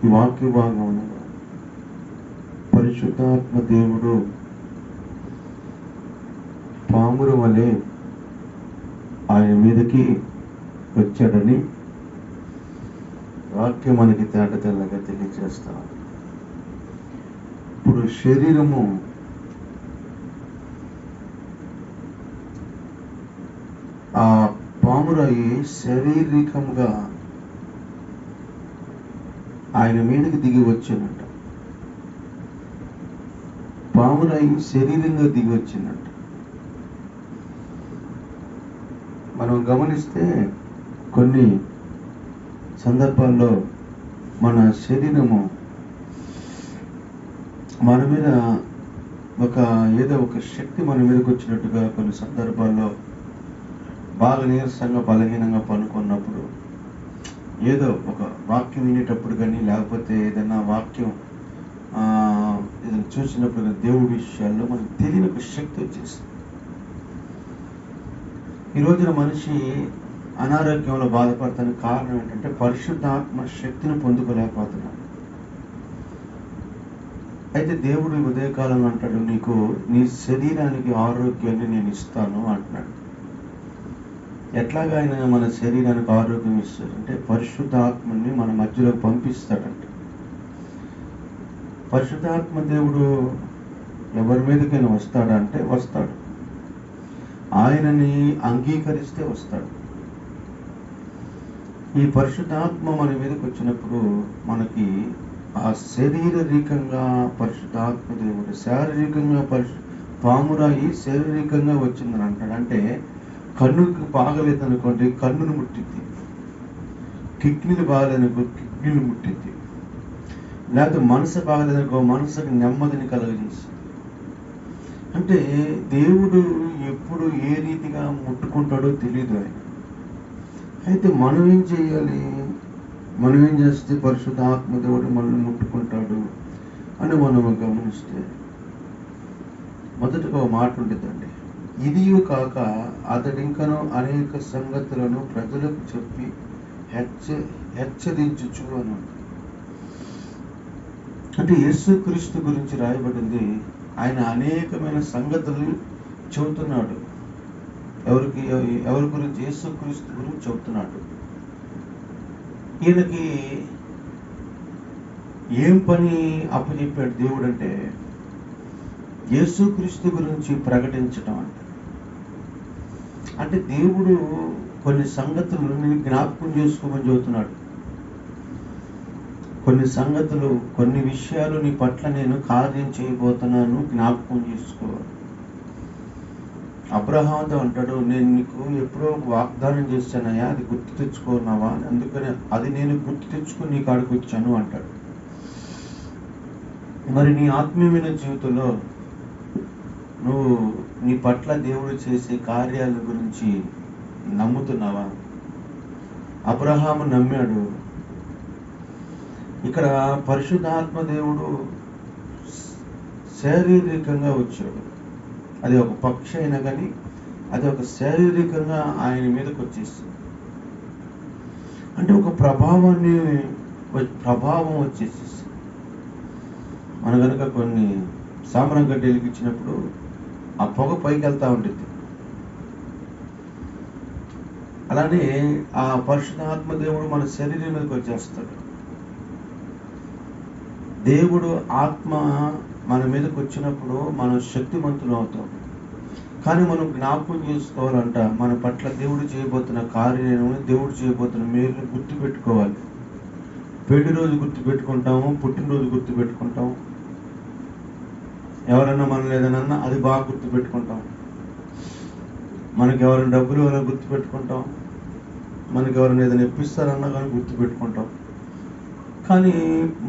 ఈ వాక్య భాగంలో పరిశుద్ధాత్మ దేవుడు పాముల వలె ఆయన మీదకి వచ్చాడని వాక్యం మనకి తేట తెల్లగా తెలియజేస్తాం. ఇప్పుడు శరీరము ఆ పామురాయి శారీరకంగా ఆయన మీదకి దిగి వచ్చిందంట. పామురాయి శరీరంగా దిగి వచ్చిందంట. మనం గమనిస్తే కొన్ని సందర్భాల్లో మన శరీరము మన మీద ఏదో ఒక శక్తి మన మీదకి వచ్చినట్టుగా కొన్ని సందర్భాల్లో బాగా నీరసంగా బలహీనంగా పనుకున్నప్పుడు ఏదో ఒక వాక్యం వినేటప్పుడు కానీ లేకపోతే ఏదైనా వాక్యం ఏదైనా చూసినప్పుడు కానీ దేవుడి విషయాల్లో మనకు తెలియని ఒక శక్తి వచ్చేస్తుంది. ఈ రోజున మనిషి అనారోగ్యంలో బాధపడతానికి కారణం ఏంటంటే పరిశుద్ధాత్మ శక్తిని పొందుకోలేకపోతున్నాడు. అయితే దేవుడు ఉదయకాలంలో అంటాడు, నీకు నీ శరీరానికి ఆరోగ్యాన్ని నేను ఇస్తాను అంటున్నాడు. ఎట్లాగా ఆయన మన శరీరానికి ఆరోగ్యం ఇస్తాడంటే పరిశుద్ధాత్మని మన మధ్యలోకి పంపిస్తాడంట. పరిశుద్ధాత్మ దేవుడు ఎవరి మీదకైనా వస్తాడంటే వస్తాడు. ఆయనని అంగీకరిస్తే వస్తాడు. ఈ పరిశుద్ధాత్మ మన మీదకి వచ్చినప్పుడు మనకి ఆ శారీరకంగా పరిశుద్ధాత్మ దేవుడు శారీరకంగా పామురాయి శారీరకంగా వచ్చిందని అంటాడు. అంటే కన్నుకి బాగలేదనుకోండి కన్నును ముట్టిద్ది, కిడ్నీలు బాగలేదనుకో కిడ్నీలు ముట్టిద్ది, లేకపోతే మనసు బాగలేదనుకో మనసుకి నెమ్మదిని కలుగజేస్తుంది. అంటే దేవుడు ఎప్పుడు ఏ రీతిగా ముట్టుకుంటాడో తెలియదు ఆయన. అయితే మనం ఏం చేయాలి? మనం ఏం చేస్తే పరిశుద్ధాత్మ దేవుడు మనల్ని ముట్టుకుంటాడు అని మనం గమనిస్తే మొదటగా ఒక మాట ఉంటుందండి, ఇది కాక అతడింకను అనేక సంగతులను ప్రజలకు చెప్పి హెచ్చరించుచు అని. అంటే యేసుక్రీస్తు గురించి రాయబడింది. ఆయన అనేకమైన సంగతులు చెబుతున్నాడు. ఎవరి గురించి? యేసుక్రీస్తు గురించి చెబుతున్నాడు. ఈయనకి ఏం పని అప్పచెప్పాడు దేవుడు అంటే యేసుక్రీస్తు గురించి ప్రకటించడం అంటే దేవుడు కొన్ని సంగతులు నేను జ్ఞాపకం చేసుకోమని చెబుతున్నాడు. కొన్ని సంగతులు, కొన్ని విషయాలు నీ పట్ల నేను కార్యం చేయబోతున్నాను, జ్ఞాపకం చేసుకోవాలి. అబ్రహాముతో అంటాడు, నేను నీకు ఎప్పుడో వాగ్దానం చేశానయ్యా, అది గుర్తు తెచ్చుకున్నావా? అందుకని అది నేను గుర్తు తెచ్చుకుని నీ కాడికి వచ్చాను అంటాడు. మరి నీ ఆత్మీయమైన జీవితంలో నువ్వు నీ పట్ల దేవుడు చేసే కార్యాల గురించి నమ్ముతున్నావా? అబ్రహాము నమ్మాడు. ఇక్కడ పరిశుద్ధాత్మ దేవుడు శారీరకంగా వచ్చాడు. అది ఒక పక్షి అయినా కానీ అది ఒక శారీరకంగా ఆయన మీదకి వచ్చేసింది. అంటే ఒక ప్రభావం వచ్చేసేసి మన కనుక కొన్ని సాంబ్రాం గడ్డి వెలిగించినప్పుడు ఆ పొగ పైకి వెళ్తూ ఉంటుంది. అలానే ఆ పరిశుద్ధాత్మ దేవుడు మన శరీరం మీదకి వచ్చేస్తాడు. దేవుడు ఆత్మ మన మీదకి వచ్చినప్పుడు మనం శక్తిమంతులు అవుతాం. కానీ మనం జ్ఞాపకం చేసుకోవాలంట, మన పట్ల దేవుడు చేయబోతున్న కార్యం, దేవుడు చేయబోతున్న మేలు గుర్తు పెట్టుకోవాలి. పెళ్లి రోజు గుర్తు పెట్టుకుంటాము, పుట్టినరోజు గుర్తు పెట్టుకుంటాము, ఎవరన్నా మనల్ని ఏదైనా అది బాగా గుర్తు పెట్టుకుంటాం, మనకి ఎవరైనా డబ్బులు ఇవ్వాలని గుర్తు పెట్టుకుంటాం, మనకి ఎవరైనా ఏదైనా ఇప్పిస్తారన్నా కానీ గుర్తు పెట్టుకుంటాం. కానీ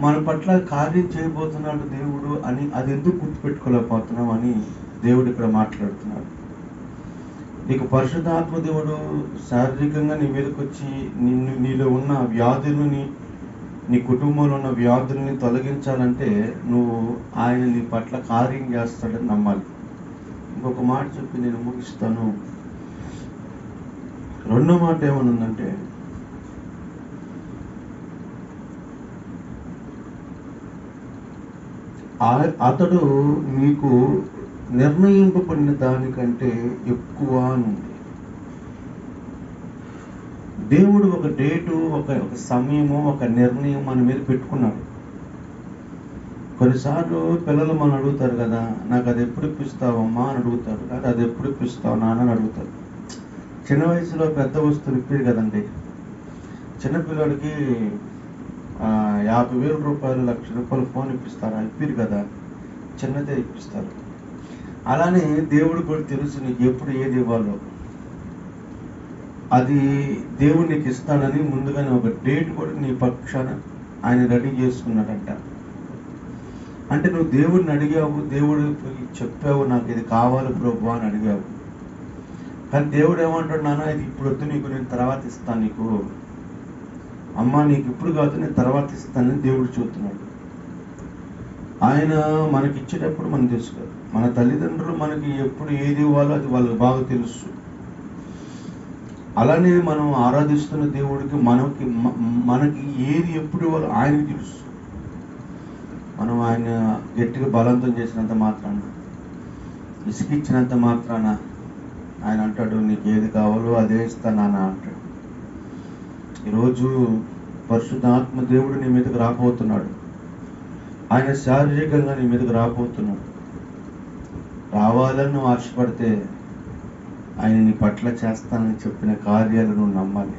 మన పట్ల కార్యం చేయబోతున్నాడు దేవుడు అని అది ఎందుకు గుర్తుపెట్టుకోలేకపోతున్నాం అని దేవుడు ఇక్కడ మాట్లాడుతున్నాడు. నీకు పరిశుద్ధాత్మ దేవుడు శారీరకంగా నీ మీదకి వచ్చి నీలో ఉన్న వ్యాధులని, నీ కుటుంబంలో ఉన్న వ్యాధుల్ని తొలగించాలంటే నువ్వు ఆయన నీ పట్ల కార్యం చేస్తాడని నమ్మాలి. ఇంకొక మాట చెప్పి నేను ముగిస్తాను. రెండో మాట ఏమనుందంటే అతడు మీకు నిర్ణయింపబడిన దానికంటే ఎక్కువ అని ఉంది. దేవుడు ఒక డేటు, ఒక సమయము, ఒక నిర్ణయం మన మీద పెట్టుకున్నాడు. కొన్నిసార్లు పిల్లలు మనం అడుగుతారు కదా, నాకు అది ఎప్పుడు ఇప్పిస్తావమ్మా అని అడుగుతారు, కాదు అది ఎప్పుడు ఇప్పిస్తావు నాన్న అని అడుగుతారు. చిన్న వయసులో పెద్ద వస్తువులు ఇప్పారు కదండి. చిన్నపిల్లడికి 50,000 రూపాయలు, 1,00,000 రూపాయలు ఫోన్ ఇప్పిస్తారా? ఇప్పిరు కదా, చిన్నదే ఇప్పిస్తారు. అలానే దేవుడు కూడా తెలుసు నీకు ఎప్పుడు ఏది ఇవ్వాలో. అది దేవుడు నీకు ఇస్తాడని ముందుగానే ఒక డేట్ కూడా నీ పక్షాన ఆయన రెడీ చేసుకున్నాడంట. అంటే నువ్వు దేవుడిని అడిగావు, దేవుడు చెప్పావు నాకు ఇది కావాలి ప్రభు అని అడిగావు. కానీ దేవుడు ఏమంటాడు, నాన్న ఇది ఇప్పుడు వద్దు, నీకు నేను తర్వాత ఇస్తాను, నీకు అమ్మ నీకు ఇప్పుడు కాదు నేను తర్వాత ఇస్తానని దేవుడు చూస్తున్నాడు. ఆయన మనకి ఇచ్చేటప్పుడు మనం తెలుసుకోవాలి. మన తల్లిదండ్రులు మనకి ఎప్పుడు ఏది ఇవ్వాలో అది వాళ్ళకి బాగా తెలుసు. అలానే మనం ఆరాధిస్తున్న దేవుడికి మనకి ఏది ఎప్పుడు ఇవ్వాలో ఆయనకి తెలుసు. మనం ఆయన గట్టిగా బలవంతం చేసినంత మాత్రాన, ఇసుకిచ్చినంత మాత్రాన ఆయన అంటాడు నీకు ఏది కావాలో అదే ఇస్తానా అంటాడు. ఈరోజు పరిశుద్ధాత్మ దేవుడు నీ మీదకి రాబోతున్నాడు. ఆయన శారీరకంగా నీ మీదకి రాబోతున్నాడు. రావాలని నువ్వు ఆశపడితే ఆయన నీ పట్ల చేస్తానని చెప్పిన కార్యాలను నువ్వు నమ్మాలి.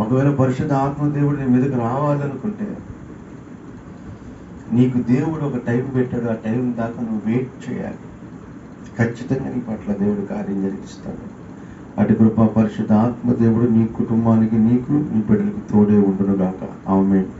ఒకవేళ పరిశుద్ధ ఆత్మదేవుడు నీ మీదకి రావాలనుకుంటే నీకు దేవుడు ఒక టైం పెట్టాడు, ఆ టైం దాకా నువ్వు వెయిట్ చేయాలి. ఖచ్చితంగా నీ పట్ల దేవుడు కార్యం జరిగిస్తాడు. అటు కృప పరిశుద్ధ ఆత్మదేవుడు నీ కుటుంబానికి, నీకు, నీ బిడ్డలకు తోడే ఉండును గాక. ఆమేన్.